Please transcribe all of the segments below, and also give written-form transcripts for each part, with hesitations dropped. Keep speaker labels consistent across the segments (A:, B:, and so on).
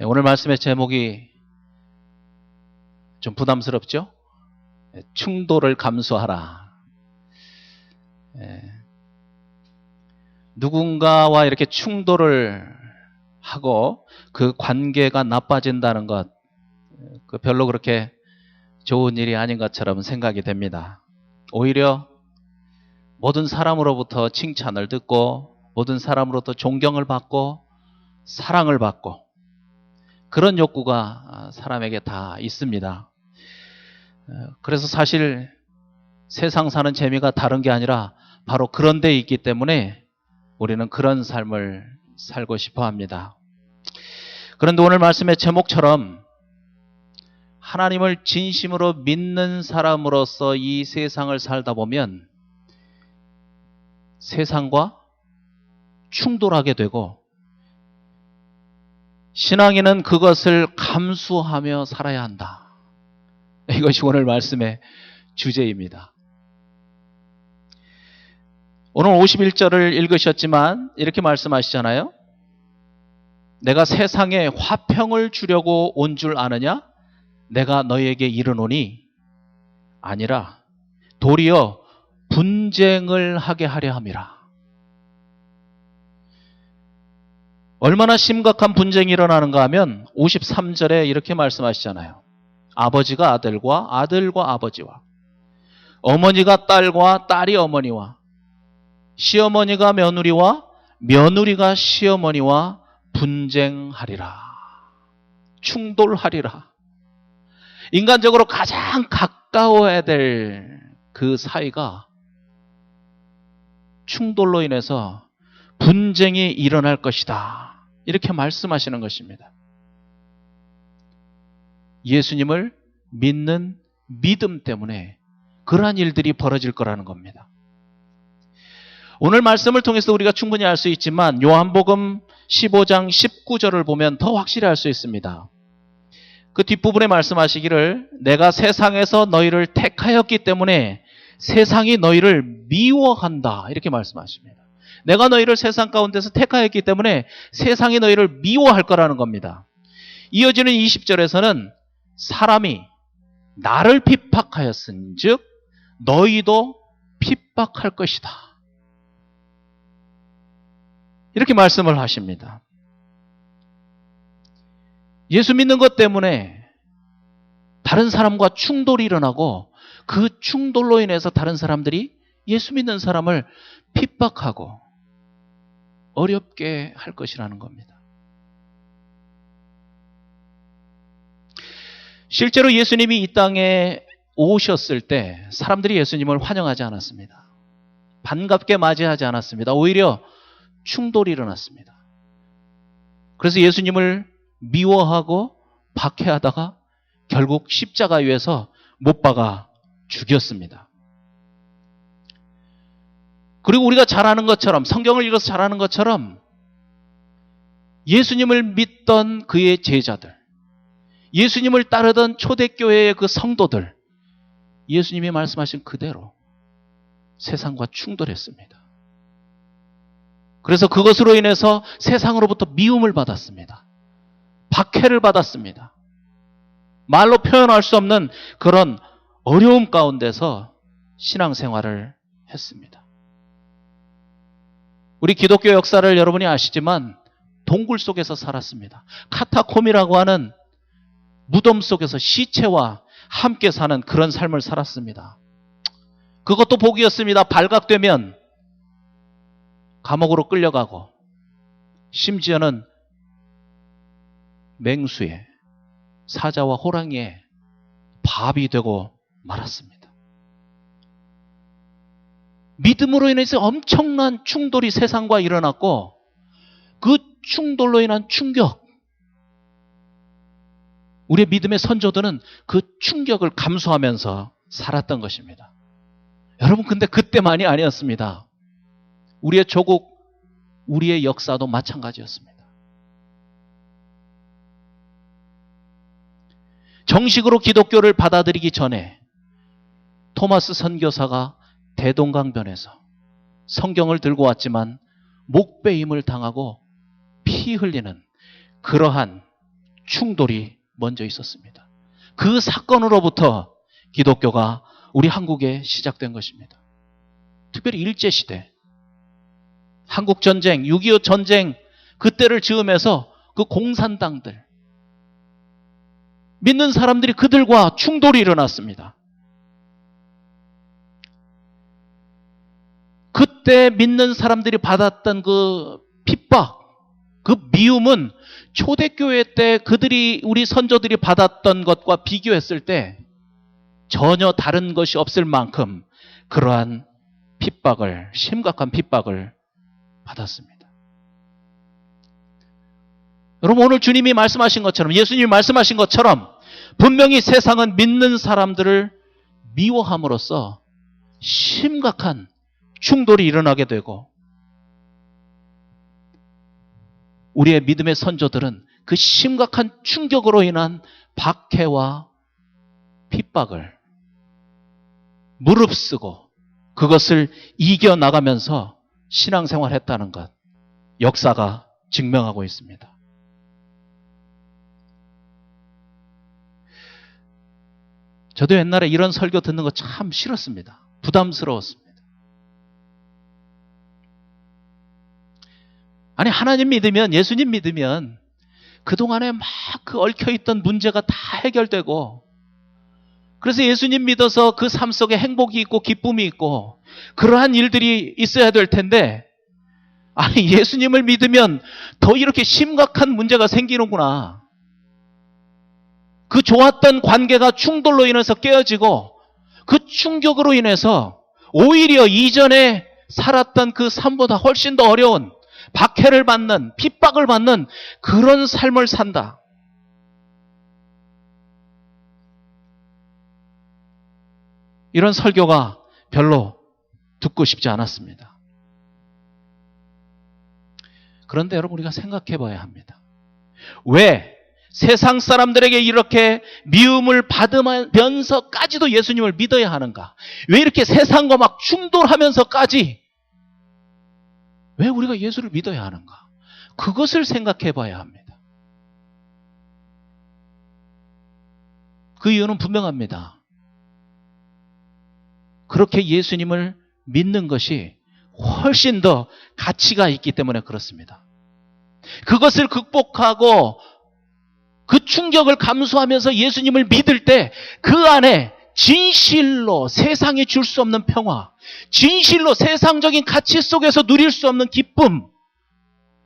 A: 오늘 말씀의 제목이 좀 부담스럽죠? 충돌을 감수하라. 누군가와 이렇게 충돌을 하고 그 관계가 나빠진다는 것, 별로 그렇게 좋은 일이 아닌 것처럼 생각이 됩니다. 오히려 모든 사람으로부터 칭찬을 듣고 모든 사람으로부터 존경을 받고 사랑을 받고 그런 욕구가 사람에게 다 있습니다. 그래서 사실 세상 사는 재미가 다른 게 아니라 바로 그런 데 있기 때문에 우리는 그런 삶을 살고 싶어 합니다. 그런데 오늘 말씀의 제목처럼 하나님을 진심으로 믿는 사람으로서 이 세상을 살다 보면 세상과 충돌하게 되고 신앙인은 그것을 감수하며 살아야 한다. 이것이 오늘 말씀의 주제입니다. 오늘 51절을 읽으셨지만 이렇게 말씀하시잖아요. 내가 세상에 화평을 주려고 온 줄 아느냐? 내가 너희에게 이르노니 아니라 도리어 분쟁을 하게 하려 함이라. 얼마나 심각한 분쟁이 일어나는가 하면 53절에 이렇게 말씀하시잖아요. 아버지가 아들과 아들과 아버지와 어머니가 딸과 딸이 어머니와 시어머니가 며느리와 며느리가 시어머니와 분쟁하리라. 충돌하리라. 인간적으로 가장 가까워야 될 그 사이가 충돌로 인해서 분쟁이 일어날 것이다. 이렇게 말씀하시는 것입니다. 예수님을 믿는 믿음 때문에 그러한 일들이 벌어질 거라는 겁니다. 오늘 말씀을 통해서 우리가 충분히 알 수 있지만 요한복음 15장 19절을 보면 더 확실히 알 수 있습니다. 그 뒷부분에 말씀하시기를 내가 세상에서 너희를 택하였기 때문에 세상이 너희를 미워한다. 이렇게 말씀하십니다. 내가 너희를 세상 가운데서 택하였기 때문에 세상이 너희를 미워할 거라는 겁니다. 이어지는 20절에서는 사람이 나를 핍박하였은즉 너희도 핍박할 것이다. 이렇게 말씀을 하십니다. 예수 믿는 것 때문에 다른 사람과 충돌이 일어나고 그 충돌로 인해서 다른 사람들이 예수 믿는 사람을 핍박하고 어렵게 할 것이라는 겁니다. 실제로 예수님이 이 땅에 오셨을 때 사람들이 예수님을 환영하지 않았습니다. 반갑게 맞이하지 않았습니다. 오히려 충돌이 일어났습니다. 그래서 예수님을 미워하고 박해하다가 결국 십자가 위에서 못 박아 죽였습니다. 그리고 우리가 잘 아는 것처럼 성경을 읽어서 잘 아는 것처럼 예수님을 믿던 그의 제자들, 예수님을 따르던 초대교회의 그 성도들, 예수님이 말씀하신 그대로 세상과 충돌했습니다. 그래서 그것으로 인해서 세상으로부터 미움을 받았습니다. 박해를 받았습니다. 말로 표현할 수 없는 그런 어려움 가운데서 신앙생활을 했습니다. 우리 기독교 역사를 여러분이 아시지만 동굴 속에서 살았습니다. 카타콤이라고 하는 무덤 속에서 시체와 함께 사는 그런 삶을 살았습니다. 그것도 복이었습니다. 발각되면 감옥으로 끌려가고 심지어는 맹수에 사자와 호랑이의 밥이 되고 말았습니다. 믿음으로 인해서 엄청난 충돌이 세상과 일어났고 그 충돌로 인한 충격, 우리의 믿음의 선조들은 그 충격을 감수하면서 살았던 것입니다. 여러분, 근데 그때만이 아니었습니다. 우리의 조국, 우리의 역사도 마찬가지였습니다. 정식으로 기독교를 받아들이기 전에 토마스 선교사가 대동강변에서 성경을 들고 왔지만 목베임을 당하고 피 흘리는 그러한 충돌이 먼저 있었습니다. 그 사건으로부터 기독교가 우리 한국에 시작된 것입니다. 특별히 일제시대, 한국전쟁, 6.25 전쟁 그때를 즈음해서 그 공산당들, 믿는 사람들이 그들과 충돌이 일어났습니다. 그때 믿는 사람들이 받았던 그 핍박, 그 미움은 초대교회 때 그들이, 우리 선조들이 받았던 것과 비교했을 때 전혀 다른 것이 없을 만큼 그러한 핍박을, 심각한 핍박을 받았습니다. 여러분, 오늘 주님이 말씀하신 것처럼, 예수님이 말씀하신 것처럼 분명히 세상은 믿는 사람들을 미워함으로써 심각한 충돌이 일어나게 되고, 우리의 믿음의 선조들은 그 심각한 충격으로 인한 박해와 핍박을 무릅쓰고 그것을 이겨나가면서 신앙생활을 했다는 것, 역사가 증명하고 있습니다. 저도 옛날에 이런 설교 듣는 거 참 싫었습니다. 부담스러웠습니다. 아니, 하나님 믿으면, 예수님 믿으면 그동안에 막 그 얽혀있던 문제가 다 해결되고, 그래서 예수님 믿어서 그 삶 속에 행복이 있고 기쁨이 있고 그러한 일들이 있어야 될 텐데, 아니, 예수님을 믿으면 더 이렇게 심각한 문제가 생기는구나. 그 좋았던 관계가 충돌로 인해서 깨어지고, 그 충격으로 인해서 오히려 이전에 살았던 그 삶보다 훨씬 더 어려운, 박해를 받는, 핍박을 받는 그런 삶을 산다. 이런 설교가 별로 듣고 싶지 않았습니다. 그런데 여러분, 우리가 생각해 봐야 합니다. 왜 세상 사람들에게 이렇게 미움을 받으면서까지도 예수님을 믿어야 하는가? 왜 이렇게 세상과 막 충돌하면서까지 왜 우리가 예수를 믿어야 하는가? 그것을 생각해 봐야 합니다. 그 이유는 분명합니다. 그렇게 예수님을 믿는 것이 훨씬 더 가치가 있기 때문에 그렇습니다. 그것을 극복하고 그 충격을 감수하면서 예수님을 믿을 때 그 안에 진실로 세상이 줄 수 없는 평화, 진실로 세상적인 가치 속에서 누릴 수 없는 기쁨,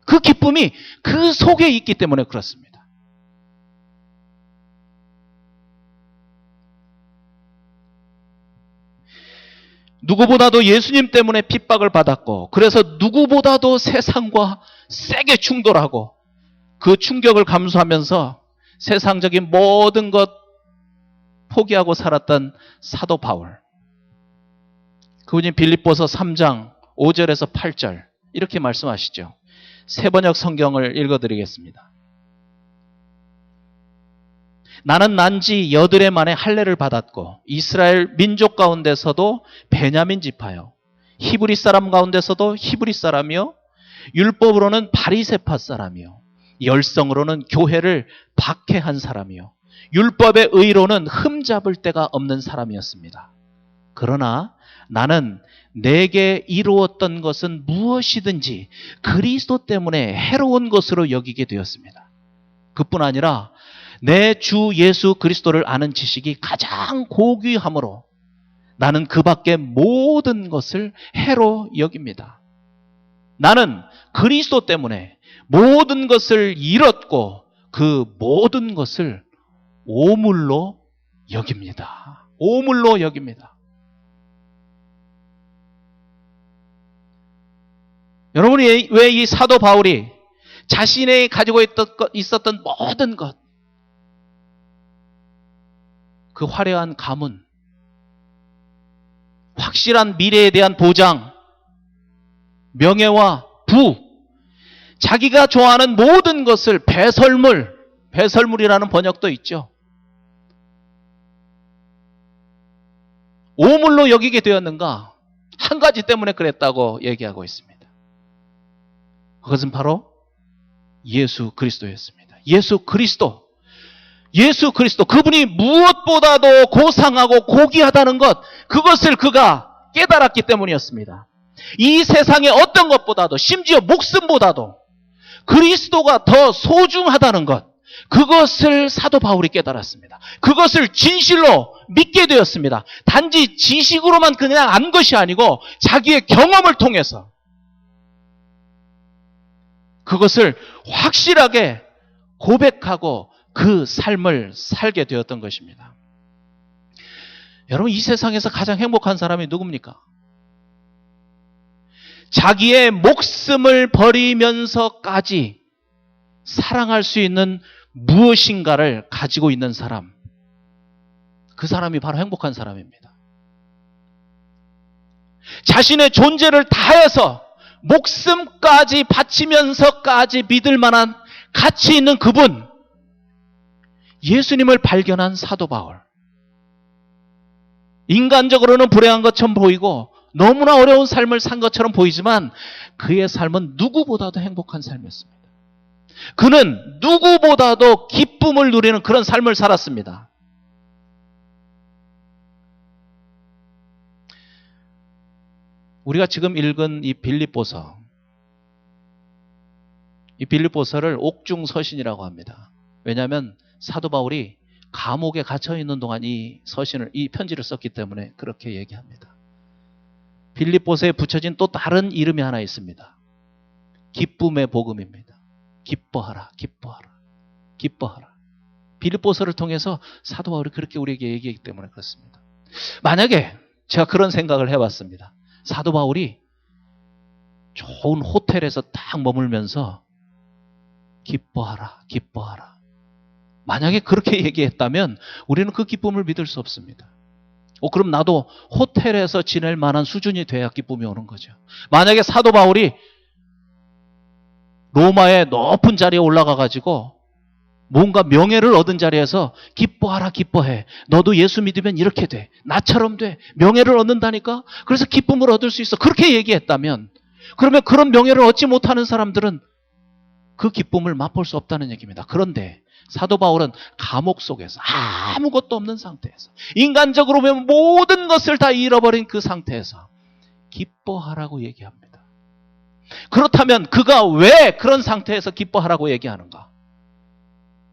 A: 그 기쁨이 그 속에 있기 때문에 그렇습니다. 누구보다도 예수님 때문에 핍박을 받았고, 그래서 누구보다도 세상과 세게 충돌하고 그 충격을 감수하면서 세상적인 모든 것 포기하고 살았던 사도 바울. 그분이 빌립보서 3장 5절에서 8절 이렇게 말씀하시죠. 세번역 성경을 읽어드리겠습니다. 나는 난지 여드레 만에 할례를 받았고 이스라엘 민족 가운데서도 베냐민 지파요, 히브리 사람 가운데서도 히브리 사람이요, 율법으로는 바리새파 사람이요, 열성으로는 교회를 박해한 사람이요, 율법의 의로는 흠잡을 데가 없는 사람이었습니다. 그러나 나는 내게 이루었던 것은 무엇이든지 그리스도 때문에 해로운 것으로 여기게 되었습니다. 그뿐 아니라 내 주 예수 그리스도를 아는 지식이 가장 고귀함으로 나는 그 밖의 모든 것을 해로 여깁니다. 나는 그리스도 때문에 모든 것을 잃었고 그 모든 것을 오물로 여깁니다. 오물로 여깁니다. 여러분이 왜 이 사도 바울이 자신이 가지고 있었던 모든 것, 그 화려한 가문, 확실한 미래에 대한 보장, 명예와 부, 자기가 좋아하는 모든 것을 배설물이라는 번역도 있죠. 오물로 여기게 되었는가? 한 가지 때문에 그랬다고 얘기하고 있습니다. 그것은 바로 예수 그리스도였습니다. 예수 그리스도, 예수 그리스도, 그분이 무엇보다도 고상하고 고귀하다는 것, 그것을 그가 깨달았기 때문이었습니다. 이 세상의 어떤 것보다도, 심지어 목숨보다도 그리스도가 더 소중하다는 것, 그것을 사도 바울이 깨달았습니다. 그것을 진실로 믿게 되었습니다. 단지 지식으로만 그냥 안 것이 아니고 자기의 경험을 통해서 그것을 확실하게 고백하고 그 삶을 살게 되었던 것입니다. 여러분, 이 세상에서 가장 행복한 사람이 누굽니까? 자기의 목숨을 버리면서까지 사랑할 수 있는 무엇인가를 가지고 있는 사람, 그 사람이 바로 행복한 사람입니다. 자신의 존재를 다해서 목숨까지 바치면서까지 믿을 만한 가치 있는 그분, 예수님을 발견한 사도 바울. 인간적으로는 불행한 것처럼 보이고 너무나 어려운 삶을 산 것처럼 보이지만 그의 삶은 누구보다도 행복한 삶이었습니다. 그는 누구보다도 기쁨을 누리는 그런 삶을 살았습니다. 우리가 지금 읽은 이 빌립보서, 이 빌립보서를 옥중서신이라고 합니다. 왜냐하면 사도 바울이 감옥에 갇혀 있는 동안 이 편지를 썼기 때문에 그렇게 얘기합니다. 빌립보서에 붙여진 또 다른 이름이 하나 있습니다. 기쁨의 복음입니다. 기뻐하라, 기뻐하라, 기뻐하라. 빌립보서를 통해서 사도 바울이 그렇게 우리에게 얘기하기 때문에 그렇습니다. 만약에 제가 그런 생각을 해봤습니다. 사도 바울이 좋은 호텔에서 딱 머물면서 기뻐하라, 기뻐하라. 만약에 그렇게 얘기했다면 우리는 그 기쁨을 믿을 수 없습니다. 그럼 나도 호텔에서 지낼 만한 수준이 돼야 기쁨이 오는 거죠. 만약에 사도 바울이 로마의 높은 자리에 올라가가지고 뭔가 명예를 얻은 자리에서 기뻐하라, 기뻐해. 너도 예수 믿으면 이렇게 돼. 나처럼 돼. 명예를 얻는다니까? 그래서 기쁨을 얻을 수 있어. 그렇게 얘기했다면, 그러면 그런 명예를 얻지 못하는 사람들은 그 기쁨을 맛볼 수 없다는 얘기입니다. 그런데 사도 바울은 감옥 속에서 아무것도 없는 상태에서, 인간적으로 보면 모든 것을 다 잃어버린 그 상태에서 기뻐하라고 얘기합니다. 그렇다면 그가 왜 그런 상태에서 기뻐하라고 얘기하는가?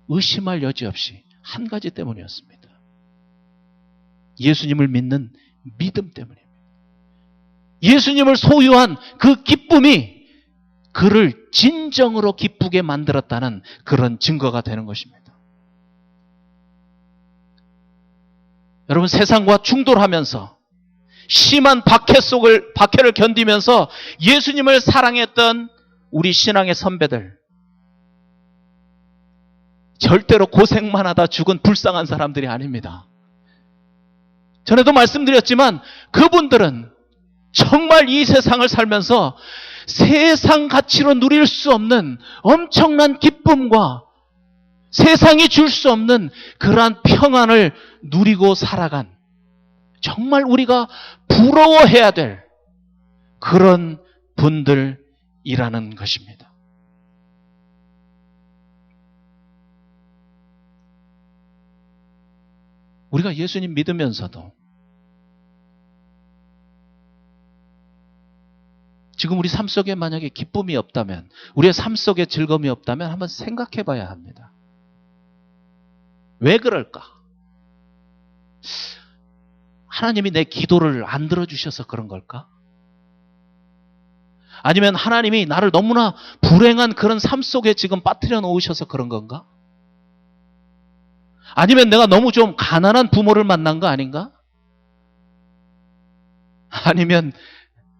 A: 의심할 여지 없이 한 가지 때문이었습니다. 예수님을 믿는 믿음 때문입니다. 예수님을 소유한 그 기쁨이 그를 진정으로 기쁘게 만들었다는 그런 증거가 되는 것입니다. 여러분, 세상과 충돌하면서 심한 박해를 견디면서 예수님을 사랑했던 우리 신앙의 선배들, 절대로 고생만 하다 죽은 불쌍한 사람들이 아닙니다. 전에도 말씀드렸지만 그분들은 정말 이 세상을 살면서 세상 가치로 누릴 수 없는 엄청난 기쁨과 세상이 줄 수 없는 그러한 평안을 누리고 살아간, 정말 우리가 부러워해야 될 그런 분들이라는 것입니다. 우리가 예수님 믿으면서도 지금 우리 삶 속에 만약에 기쁨이 없다면, 우리의 삶 속에 즐거움이 없다면 한번 생각해 봐야 합니다. 왜 그럴까? 하나님이 내 기도를 안 들어주셔서 그런 걸까? 아니면 하나님이 나를 너무나 불행한 그런 삶 속에 지금 빠뜨려 놓으셔서 그런 건가? 아니면 내가 너무 좀 가난한 부모를 만난 거 아닌가? 아니면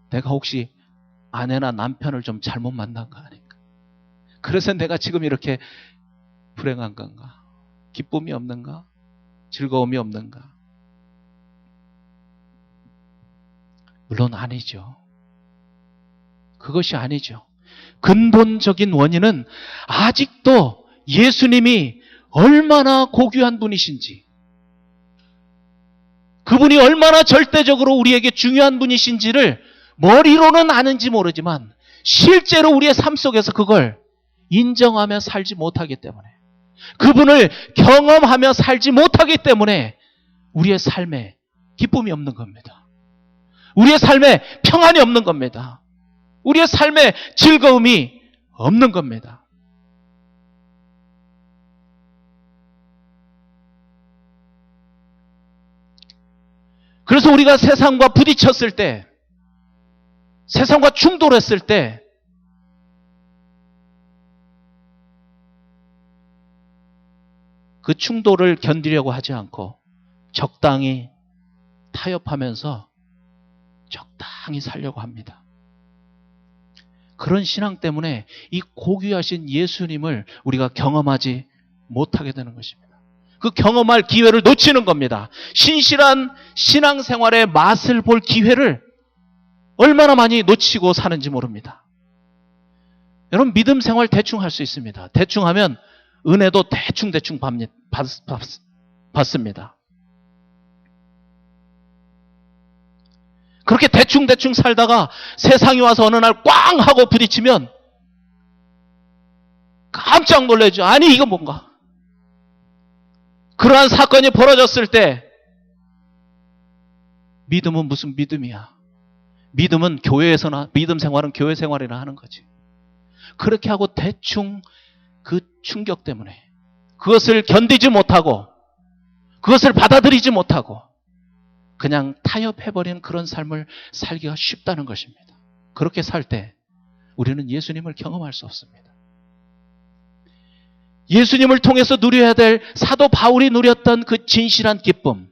A: 내가 혹시 아내나 남편을 좀 잘못 만난 거 아닌가? 그래서 내가 지금 이렇게 불행한 건가? 기쁨이 없는가? 즐거움이 없는가? 물론 아니죠. 그것이 아니죠. 근본적인 원인은 아직도 예수님이 얼마나 고귀한 분이신지, 그분이 얼마나 절대적으로 우리에게 중요한 분이신지를 머리로는 아는지 모르지만 실제로 우리의 삶 속에서 그걸 인정하며 살지 못하기 때문에 그분을 경험하며 살지 못하기 때문에 우리의 삶에 기쁨이 없는 겁니다. 우리의 삶에 평안이 없는 겁니다. 우리의 삶에 즐거움이 없는 겁니다. 그래서 우리가 세상과 부딪혔을 때, 세상과 충돌했을 때 그 충돌을 견디려고 하지 않고 적당히 타협하면서 적당히 살려고 합니다. 그런 신앙 때문에 이 고귀하신 예수님을 우리가 경험하지 못하게 되는 것입니다. 그 경험할 기회를 놓치는 겁니다. 신실한 신앙생활의 맛을 볼 기회를 얼마나 많이 놓치고 사는지 모릅니다. 여러분, 믿음 생활 대충 할 수 있습니다. 대충 하면 은혜도 대충 받습니다. 그렇게 대충 살다가 세상이 와서 어느 날 꽝 하고 부딪히면 깜짝 놀라죠. 아니, 이거 뭔가. 그러한 사건이 벌어졌을 때 믿음은 무슨 믿음이야. 믿음은 교회에서나, 믿음 생활은 교회 생활이나 하는 거지. 그렇게 하고 대충 그 충격 때문에 그것을 견디지 못하고 그것을 받아들이지 못하고 그냥 타협해버리는 그런 삶을 살기가 쉽다는 것입니다. 그렇게 살 때 우리는 예수님을 경험할 수 없습니다. 예수님을 통해서 누려야 될 사도 바울이 누렸던 그 진실한 기쁨,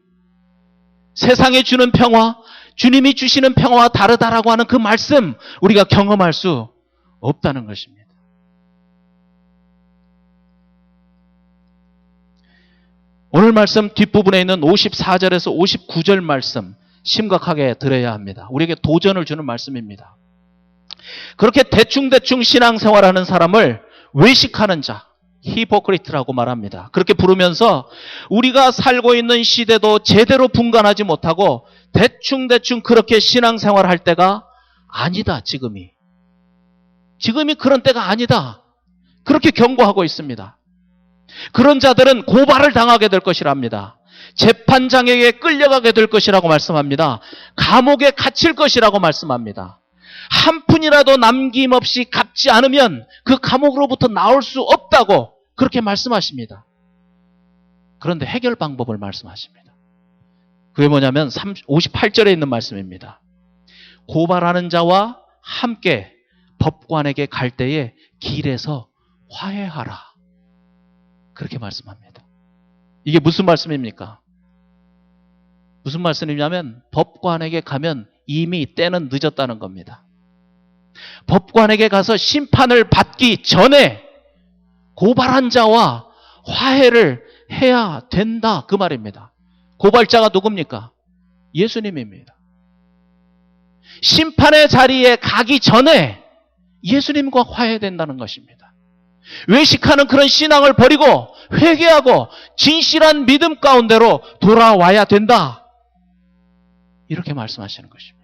A: 세상에 주는 평화, 주님이 주시는 평화와 다르다라고 하는 그 말씀, 우리가 경험할 수 없다는 것입니다. 오늘 말씀 뒷부분에 있는 54절에서 59절 말씀 심각하게 들어야 합니다. 우리에게 도전을 주는 말씀입니다. 그렇게 대충 신앙생활하는 사람을 외식하는 자, 히포크리트라고 말합니다. 그렇게 부르면서 우리가 살고 있는 시대도 제대로 분간하지 못하고 대충 그렇게 신앙생활할 때가 아니다. 지금이 그런 때가 아니다. 그렇게 경고하고 있습니다. 그런 자들은 고발을 당하게 될 것이랍니다. 재판장에게 끌려가게 될 것이라고 말씀합니다. 감옥에 갇힐 것이라고 말씀합니다. 한 푼이라도 남김없이 갚지 않으면 그 감옥으로부터 나올 수 없다고 그렇게 말씀하십니다. 그런데 해결 방법을 말씀하십니다. 그게 뭐냐면 58절에 있는 말씀입니다. 고발하는 자와 함께 법관에게 갈 때에 길에서 화해하라. 그렇게 말씀합니다. 이게 무슨 말씀입니까? 무슨 말씀이냐면 법관에게 가면 이미 때는 늦었다는 겁니다. 법관에게 가서 심판을 받기 전에 고발한 자와 화해를 해야 된다, 그 말입니다. 고발자가 누굽니까? 예수님입니다. 심판의 자리에 가기 전에 예수님과 화해된다는 것입니다. 외식하는 그런 신앙을 버리고 회개하고 진실한 믿음 가운데로 돌아와야 된다, 이렇게 말씀하시는 것입니다.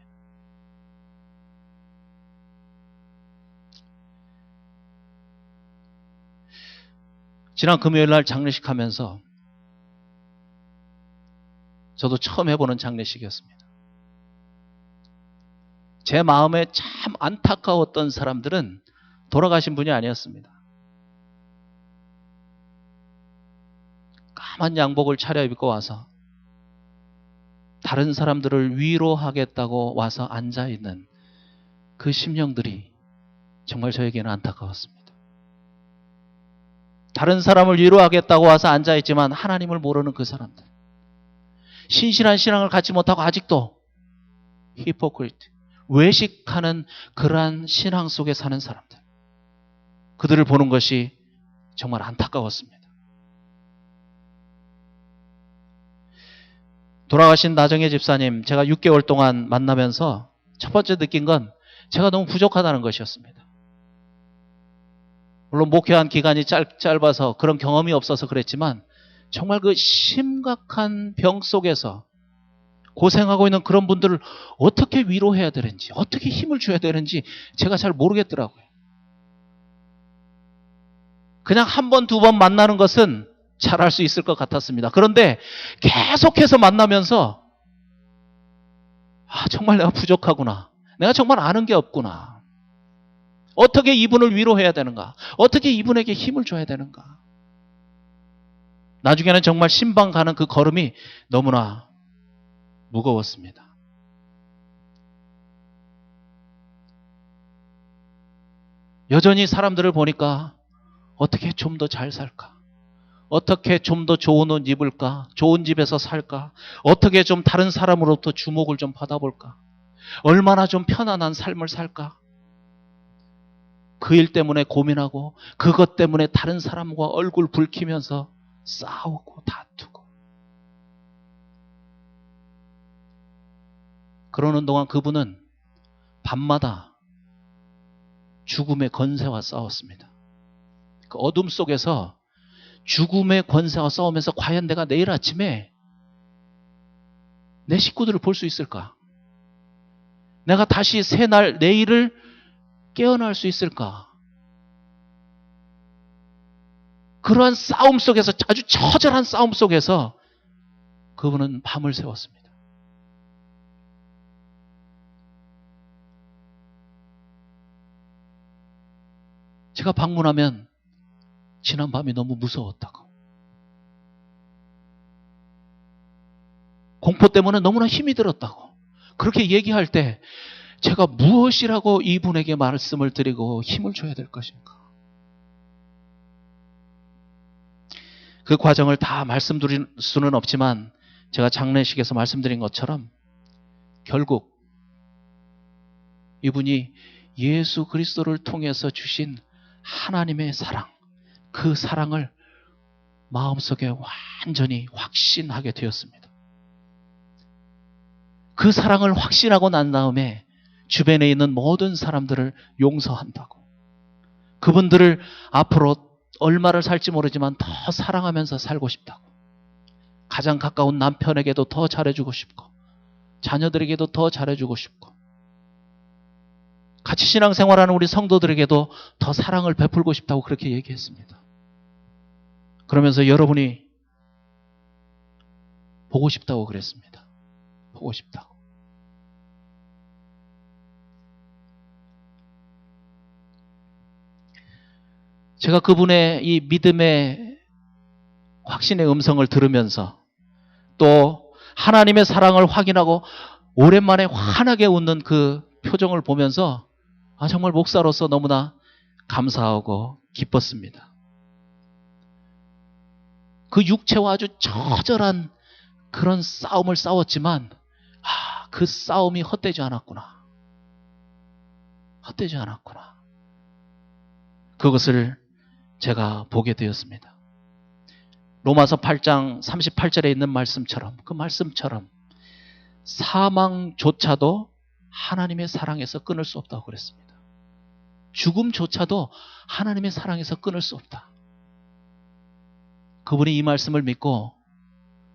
A: 지난 금요일 날 장례식 하면서 저도 처음 해보는 장례식이었습니다. 제 마음에 참 안타까웠던 사람들은 돌아가신 분이 아니었습니다. 까만 양복을 차려입고 와서 다른 사람들을 위로하겠다고 와서 앉아있는 그 심령들이 정말 저에게는 안타까웠습니다. 다른 사람을 위로하겠다고 와서 앉아있지만 하나님을 모르는 그 사람들, 신실한 신앙을 갖지 못하고 아직도 히포크리트, 외식하는 그러한 신앙 속에 사는 사람들, 그들을 보는 것이 정말 안타까웠습니다. 돌아가신 나정혜 집사님, 제가 6개월 동안 만나면서 첫 번째 느낀 건 제가 너무 부족하다는 것이었습니다. 물론 목회한 기간이 짧아서 그런 경험이 없어서 그랬지만 정말 그 심각한 병 속에서 고생하고 있는 그런 분들을 어떻게 위로해야 되는지, 어떻게 힘을 줘야 되는지 제가 잘 모르겠더라고요. 그냥 한 번, 두 번 만나는 것은 잘할 수 있을 것 같았습니다. 그런데 계속해서 만나면서 정말 내가 부족하구나. 내가 정말 아는 게 없구나. 어떻게 이분을 위로해야 되는가? 어떻게 이분에게 힘을 줘야 되는가? 나중에는 정말 신방 가는 그 걸음이 너무나 무거웠습니다. 여전히 사람들을 보니까 어떻게 좀 더 잘 살까? 어떻게 좀 더 좋은 옷 입을까? 좋은 집에서 살까? 어떻게 좀 다른 사람으로부터 주목을 좀 받아볼까? 얼마나 좀 편안한 삶을 살까? 그 일 때문에 고민하고 그것 때문에 다른 사람과 얼굴 붉히면서 싸우고 다투고, 그러는 동안 그분은 밤마다 죽음의 권세와 싸웠습니다. 그 어둠 속에서 죽음의 권세와 싸우면서 과연 내가 내일 아침에 내 식구들을 볼 수 있을까? 내가 다시 새날 내일을 깨어날 수 있을까? 그러한 싸움 속에서, 아주 처절한 싸움 속에서 그분은 밤을 새웠습니다. 제가 방문하면 지난 밤이 너무 무서웠다고, 공포 때문에 너무나 힘이 들었다고 그렇게 얘기할 때 제가 무엇이라고 이분에게 말씀을 드리고 힘을 줘야 될 것인가? 그 과정을 다 말씀드릴 수는 없지만 제가 장례식에서 말씀드린 것처럼 결국 이분이 예수 그리스도를 통해서 주신 하나님의 사랑, 그 사랑을 마음속에 완전히 확신하게 되었습니다. 그 사랑을 확신하고 난 다음에 주변에 있는 모든 사람들을 용서한다고, 그분들을 앞으로 얼마를 살지 모르지만 더 사랑하면서 살고 싶다고, 가장 가까운 남편에게도 더 잘해주고 싶고 자녀들에게도 더 잘해주고 싶고 같이 신앙생활하는 우리 성도들에게도 더 사랑을 베풀고 싶다고 그렇게 얘기했습니다. 그러면서 여러분이 보고 싶다고 그랬습니다. 보고 싶다고. 제가 그분의 이 믿음의 확신의 음성을 들으면서 또 하나님의 사랑을 확인하고 오랜만에 환하게 웃는 그 표정을 보면서 정말 목사로서 너무나 감사하고 기뻤습니다. 그 육체와 아주 처절한 그런 싸움을 싸웠지만 그 싸움이 헛되지 않았구나. 헛되지 않았구나. 그것을 제가 보게 되었습니다. 로마서 8장 38절에 있는 말씀처럼, 그 말씀처럼 사망조차도 하나님의 사랑에서 끊을 수 없다고 그랬습니다. 죽음조차도 하나님의 사랑에서 끊을 수 없다. 그분이 이 말씀을 믿고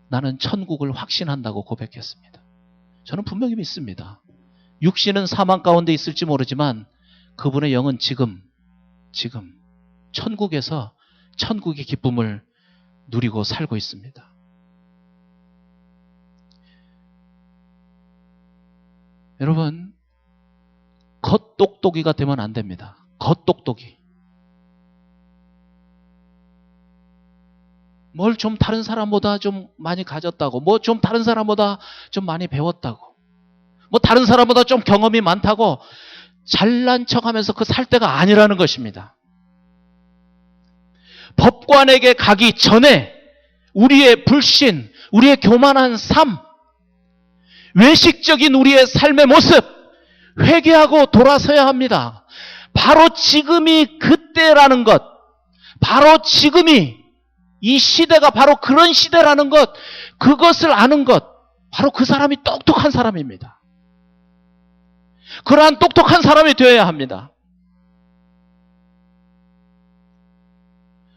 A: 나는 천국을 확신한다고 고백했습니다. 저는 분명히 믿습니다. 육신은 사망 가운데 있을지 모르지만 그분의 영은 지금 천국에서 천국의 기쁨을 누리고 살고 있습니다. 여러분, 겉똑똑이가 되면 안 됩니다. 겉똑똑이. 뭘 좀 다른 사람보다 좀 많이 가졌다고, 뭐 좀 다른 사람보다 좀 많이 배웠다고, 뭐 다른 사람보다 좀 경험이 많다고 잘난 척하면서 그 살 때가 아니라는 것입니다. 법관에게 가기 전에 우리의 불신, 우리의 교만한 삶, 외식적인 우리의 삶의 모습 회개하고 돌아서야 합니다. 바로 지금이 그때라는 것, 바로 지금이 이 시대가 바로 그런 시대라는 것, 그것을 아는 것, 바로 그 사람이 똑똑한 사람입니다. 그러한 똑똑한 사람이 되어야 합니다.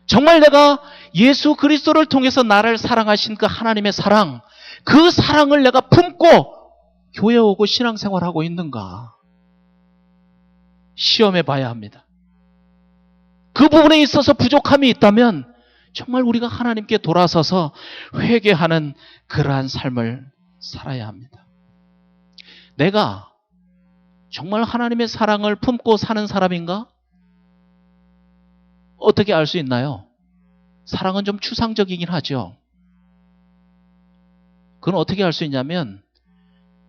A: 정말 내가 예수 그리스도를 통해서 나를 사랑하신 그 하나님의 사랑, 그 사랑을 내가 품고 교회 오고 신앙생활하고 있는가? 시험해 봐야 합니다. 그 부분에 있어서 부족함이 있다면 정말 우리가 하나님께 돌아서서 회개하는 그러한 삶을 살아야 합니다. 내가 정말 하나님의 사랑을 품고 사는 사람인가? 어떻게 알 수 있나요? 사랑은 좀 추상적이긴 하죠. 그건 어떻게 알 수 있냐면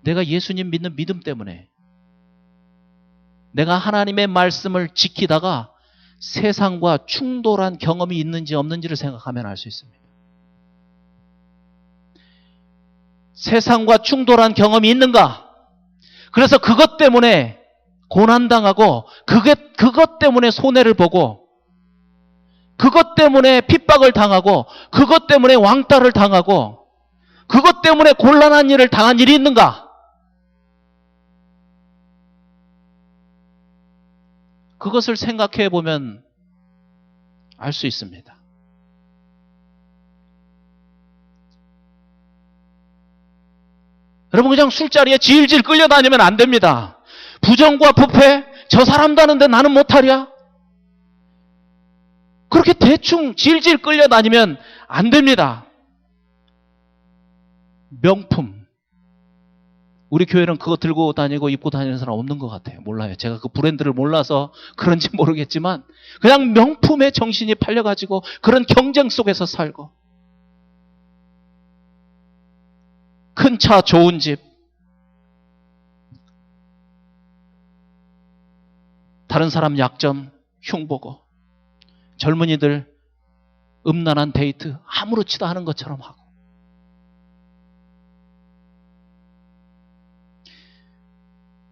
A: 내가 예수님 믿는 믿음 때문에, 내가 하나님의 말씀을 지키다가 세상과 충돌한 경험이 있는지 없는지를 생각하면 알 수 있습니다. 세상과 충돌한 경험이 있는가? 그래서 그것 때문에 고난당하고 그것 때문에 손해를 보고 그것 때문에 핍박을 당하고 그것 때문에 왕따를 당하고 그것 때문에 곤란한 일을 당한 일이 있는가? 그것을 생각해 보면 알 수 있습니다. 여러분, 그냥 술자리에 질질 끌려다니면 안 됩니다. 부정과 부패, 저 사람도 하는데 나는 못하랴? 그렇게 대충 질질 끌려다니면 안 됩니다. 명품. 우리 교회는 그거 들고 다니고 입고 다니는 사람 없는 것 같아요. 몰라요. 제가 그 브랜드를 몰라서 그런지 모르겠지만 그냥 명품에 정신이 팔려가지고 그런 경쟁 속에서 살고, 큰 차, 좋은 집, 다른 사람 약점 흉보고, 젊은이들 음란한 데이트 아무렇지도 않은 것처럼 하고.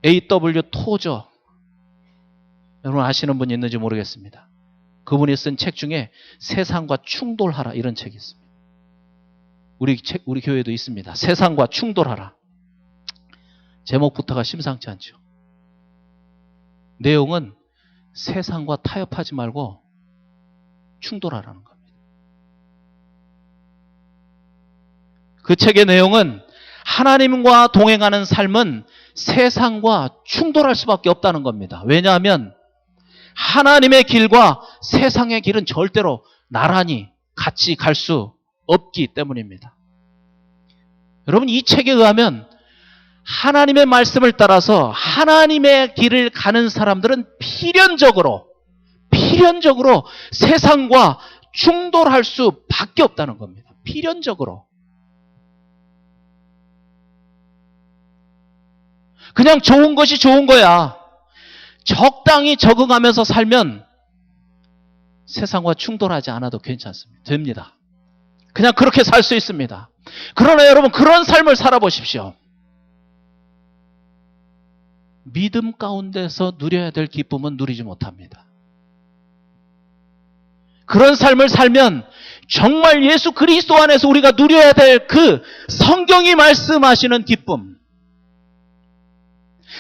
A: A.W. 토저, 여러분 아시는 분이 있는지 모르겠습니다. 그분이 쓴 책 중에 세상과 충돌하라 이런 책이 있습니다. 우리 교회도 있습니다. 세상과 충돌하라. 제목부터가 심상치 않죠. 내용은 세상과 타협하지 말고 충돌하라는 겁니다. 그 책의 내용은 하나님과 동행하는 삶은 세상과 충돌할 수밖에 없다는 겁니다. 왜냐하면 하나님의 길과 세상의 길은 절대로 나란히 같이 갈 수 없기 때문입니다. 여러분, 이 책에 의하면 하나님의 말씀을 따라서 하나님의 길을 가는 사람들은 필연적으로 세상과 충돌할 수밖에 없다는 겁니다. 필연적으로. 그냥 좋은 것이 좋은 거야. 적당히 적응하면서 살면 세상과 충돌하지 않아도 괜찮습니다. 됩니다. 그냥 그렇게 살 수 있습니다. 그러나 여러분, 그런 삶을 살아보십시오. 믿음 가운데서 누려야 될 기쁨은 누리지 못합니다. 그런 삶을 살면 정말 예수 그리스도 안에서 우리가 누려야 될 그 성경이 말씀하시는 기쁨,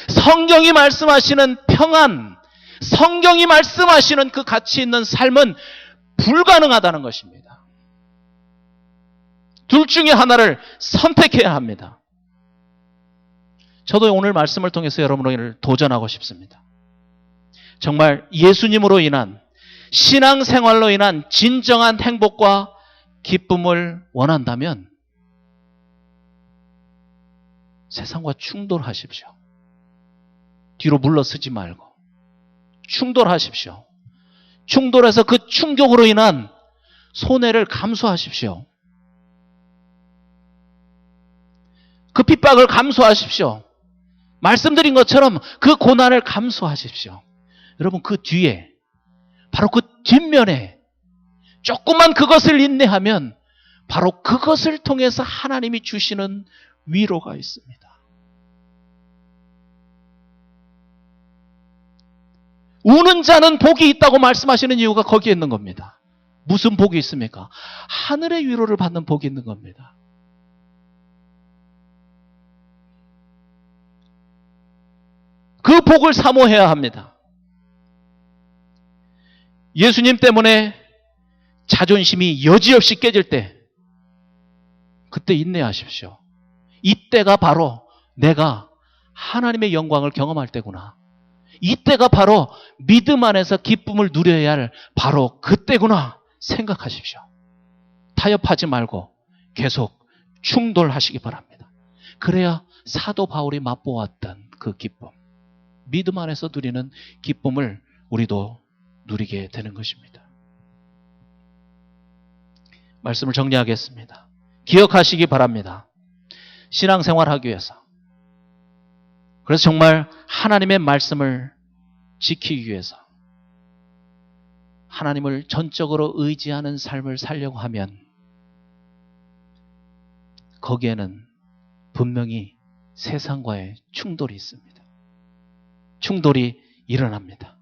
A: 성경이 말씀하시는 평안, 성경이 말씀하시는 그 가치 있는 삶은 불가능하다는 것입니다. 둘 중에 하나를 선택해야 합니다. 저도 오늘 말씀을 통해서 여러분을 도전하고 싶습니다. 정말 예수님으로 인한, 신앙생활로 인한 진정한 행복과 기쁨을 원한다면 세상과 충돌하십시오. 뒤로 물러서지 말고 충돌하십시오. 충돌해서 그 충격으로 인한 손해를 감수하십시오. 그 핍박을 감수하십시오. 말씀드린 것처럼 그 고난을 감수하십시오. 여러분, 그 뒤에, 바로 그 뒷면에 조금만 그것을 인내하면 바로 그것을 통해서 하나님이 주시는 위로가 있습니다. 우는 자는 복이 있다고 말씀하시는 이유가 거기에 있는 겁니다. 무슨 복이 있습니까? 하늘의 위로를 받는 복이 있는 겁니다. 그 복을 사모해야 합니다. 예수님 때문에 자존심이 여지없이 깨질 때, 그때 인내하십시오. 이때가 바로 내가 하나님의 영광을 경험할 때구나. 이때가 바로 믿음 안에서 기쁨을 누려야 할 바로 그때구나 생각하십시오. 타협하지 말고 계속 충돌하시기 바랍니다. 그래야 사도 바울이 맛보았던 그 기쁨, 믿음 안에서 누리는 기쁨을 우리도 누리게 되는 것입니다. 말씀을 정리하겠습니다. 기억하시기 바랍니다. 신앙생활하기 위해서, 그래서 정말 하나님의 말씀을 지키기 위해서 하나님을 전적으로 의지하는 삶을 살려고 하면 거기에는 분명히 세상과의 충돌이 있습니다. 충돌이 일어납니다.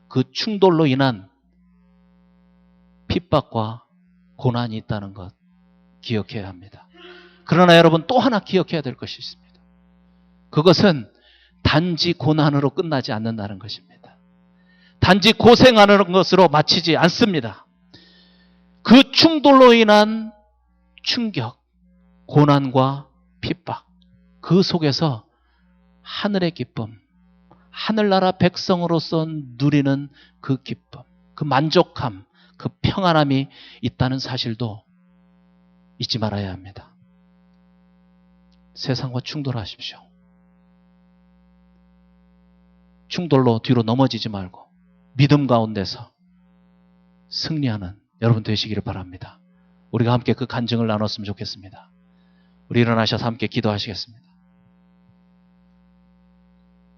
A: 그 충돌로 인한 핍박과 고난이 있다는 것 기억해야 합니다. 그러나 여러분 또 하나 기억해야 될 것이 있습니다. 그것은 단지 고난으로 끝나지 않는다는 것입니다. 단지 고생하는 것으로 마치지 않습니다. 그 충돌로 인한 충격, 고난과 핍박, 그 속에서 하늘의 기쁨, 하늘나라 백성으로서 누리는 그 기쁨, 그 만족함, 그 평안함이 있다는 사실도 잊지 말아야 합니다. 세상과 충돌하십시오. 충돌로 뒤로 넘어지지 말고 믿음 가운데서 승리하는 여러분 되시기를 바랍니다. 우리가 함께 그 간증을 나눴으면 좋겠습니다. 우리 일어나셔서 함께 기도하시겠습니다.